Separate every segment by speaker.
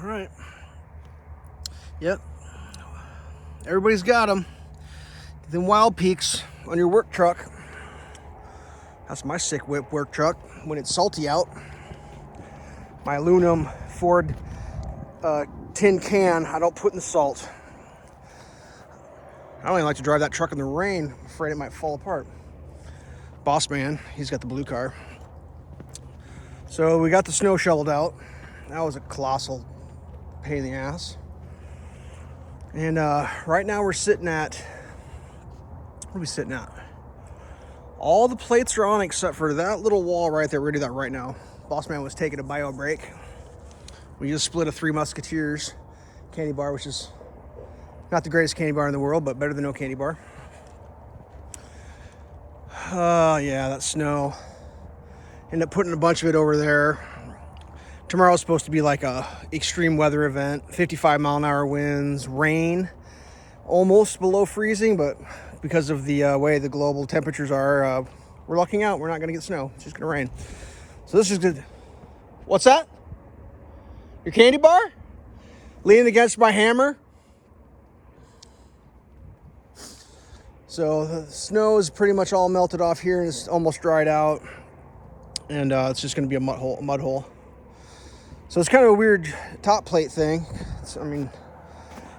Speaker 1: All right. Yep. Everybody's got them. Them wild peaks on your work truck. That's my sick whip work truck when it's salty out. My aluminum Ford tin can, I don't put in the salt. I don't even like to drive that truck in the rain. I'm afraid it might fall apart. Boss man, he's got the blue car. So we got the snow shoveled out. That was a colossal pain in the ass. And right now we're sitting at, what are we sitting at? All the plates are on except for that little wall right there. We're gonna do that right now. Boss man was taking a bio break. We just split a Three Musketeers candy bar, which is not the greatest candy bar in the world, but better than no candy bar. Yeah, that snow. Ended up putting a bunch of it over there. Tomorrow's supposed to be like a extreme weather event, 55-mile-an-hour winds, rain, almost below freezing, but because of the way the global temperatures are, we're lucking out. We're not gonna get snow. It's just gonna rain. So this is good. What's that? Your candy bar? Leaning against my hammer? So the snow is pretty much all melted off here and it's almost dried out. And it's just gonna be a mud hole. So it's kind of a weird top plate thing. I mean,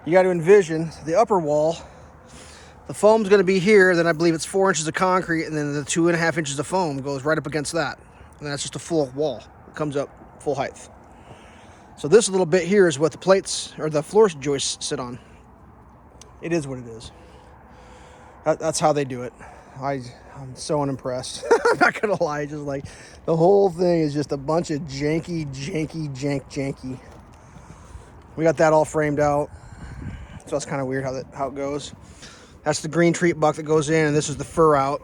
Speaker 1: you got to envision the upper wall. The foam's going to be here. Then I believe it's 4 inches of concrete, and then the 2.5 inches of foam goes right up against that. And that's just a full wall. It comes up full height. So this little bit here is what the plates or the floor joists sit on. It is what it is. That's how they do it. I'm so unimpressed. I'm not gonna lie, just like the whole thing is just a bunch of janky. We got that all framed out, so that's kind of weird how it goes. That's the green treat buck that goes in, and this is the fur out.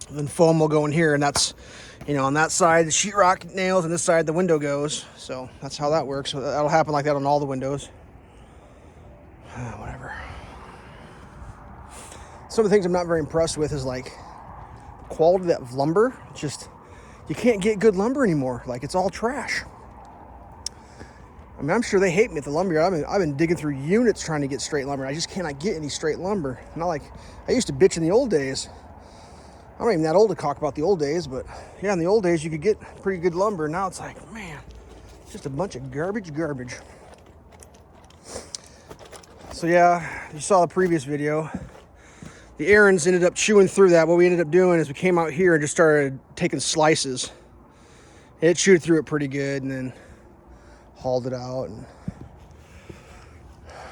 Speaker 1: And then foam will go in here, and that's, on that side the sheetrock nails, and this side the window goes. So that's how that works. So that'll happen like that on all the windows. Whatever. Some of the things I'm not very impressed with is like quality of that lumber. Just, you can't get good lumber anymore. Like, it's all trash. I mean, I'm sure they hate me at the lumberyard. I've been digging through units trying to get straight lumber. I just cannot get any straight lumber. Not like I used to bitch in the old days. I'm not even that old to talk about the old days, but yeah, in the old days you could get pretty good lumber. Now it's like, man, it's just a bunch of garbage. So yeah, you saw the previous video. The Aaron's ended up chewing through that. What we ended up doing is we came out here and just started taking slices. It chewed through it pretty good and then hauled it out. And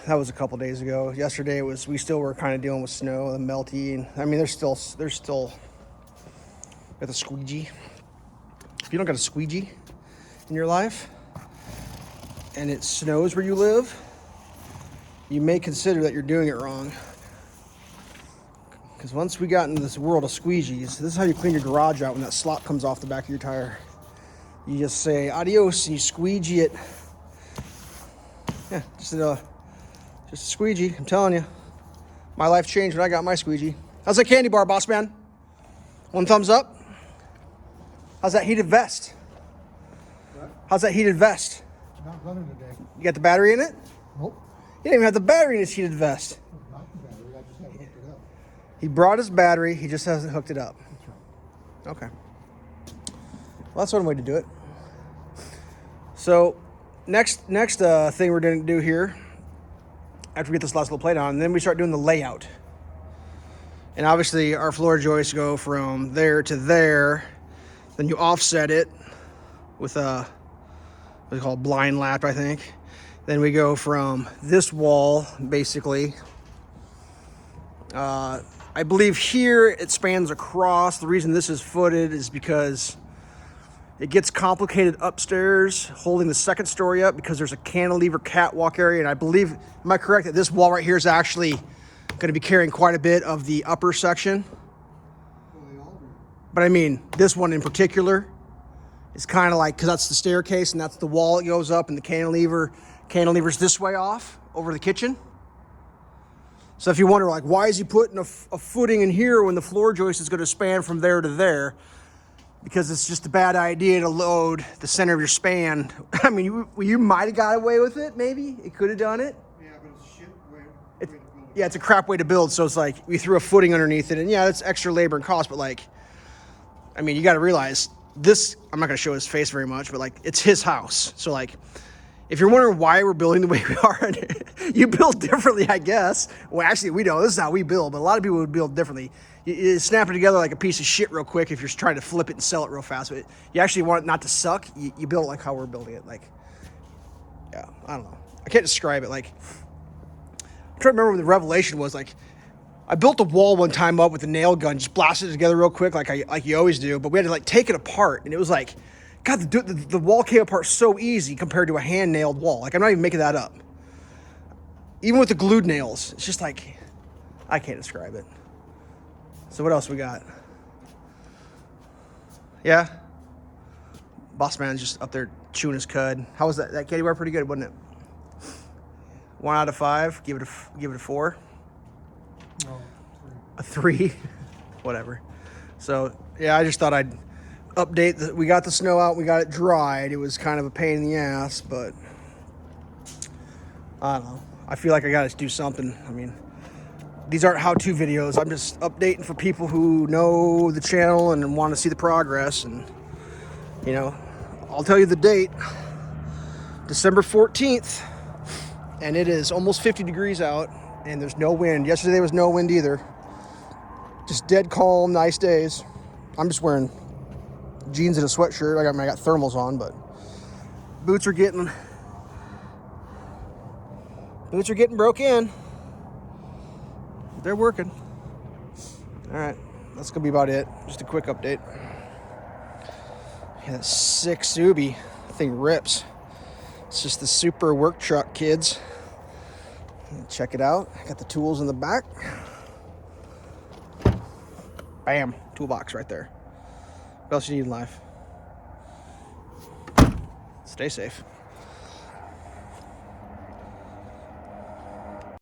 Speaker 1: that was a couple days ago. Yesterday we still were kind of dealing with snow and melty. And I mean, there's still got the squeegee. If you don't got a squeegee in your life and it snows where you live, you may consider that you're doing it wrong. Because once we got into this world of squeegees, this is how you clean your garage out when that slop comes off the back of your tire. You just say adios and you squeegee it. Yeah, just a squeegee, I'm telling you. My life changed when I got my squeegee. How's that candy bar, boss man? One thumbs up? How's that heated vest? What? How's that heated vest?
Speaker 2: Not running today.
Speaker 1: You got the battery in it?
Speaker 2: Nope.
Speaker 1: You didn't even have the battery in his heated vest.
Speaker 2: Not the battery, I just haven't hooked it up.
Speaker 1: He brought his battery, he just hasn't hooked it up.
Speaker 2: That's right.
Speaker 1: Okay. Well, that's one way to do it. So, next thing we're going to do here, after we get this last little plate on, then we start doing the layout. And obviously, our floor joists go from there to there. Then you offset it with a, what they call blind lap, I think. Then we go from this wall, basically. I believe here it spans across. The reason this is footed is because it gets complicated upstairs, holding the second story up because there's a cantilever catwalk area. And I believe, am I correct that this wall right here is actually going to be carrying quite a bit of the upper section?
Speaker 2: Well, they all do.
Speaker 1: But I mean, this one in particular is kind of like, because that's the staircase and that's the wall that goes up and the cantilever's this way off over the kitchen. So if you wonder, like, why is he putting a footing in here when the floor joist is going to span from there to there? because it's just a bad idea to load the center of your span. I mean, you might have got away with it, maybe. It could have done it.
Speaker 2: Yeah, but it's a shit way to build it.
Speaker 1: Yeah, it's a crap way to build. So it's like we threw a footing underneath it, and yeah, that's extra labor and cost. But like, I mean, you got to realize this. I'm not gonna show his face very much, but like, it's his house. So like, if you're wondering why we're building the way we are, you build differently, I guess. Well, actually, we don't. This is how we build, but a lot of people would build differently. You snap it together like a piece of shit real quick if you're trying to flip it and sell it real fast. But you actually want it not to suck. You build it like how we're building it. Like, yeah, I don't know. I can't describe it. Like, I'm trying to remember what the revelation was. Like, I built a wall one time up with a nail gun, just blasted it together real quick, like you always do. But we had to like take it apart, and it was like, God, the wall came apart so easy compared to a hand nailed wall. Like, I'm not even making that up. Even with the glued nails, it's just like, I can't describe it. So what else we got? Yeah, boss man's just up there chewing his cud. How was that? That candy bar pretty good, wasn't it? 1 out of 5. Give it a 4.
Speaker 2: No,
Speaker 1: A 3. Whatever. So yeah, I just thought I'd update. We got the snow out. We got it dried. It was kind of a pain in the ass, but I don't know. I feel like I got to do something. I mean, these aren't how-to videos. I'm just updating for people who know the channel and want to see the progress. And you know, I'll tell you the date. December 14th. And it is almost 50 degrees out, and there's no wind. Yesterday there was no wind either. Just dead calm, nice days. I'm just wearing jeans and a sweatshirt. I got thermals on, but boots are getting broke in. They're working. All right, that's gonna be about it. Just a quick update. Yeah, that sick Subi thing rips. It's just the super work truck, kids. Check it out. Got the tools in the back. Bam, toolbox right there. What else you need in life? Stay safe.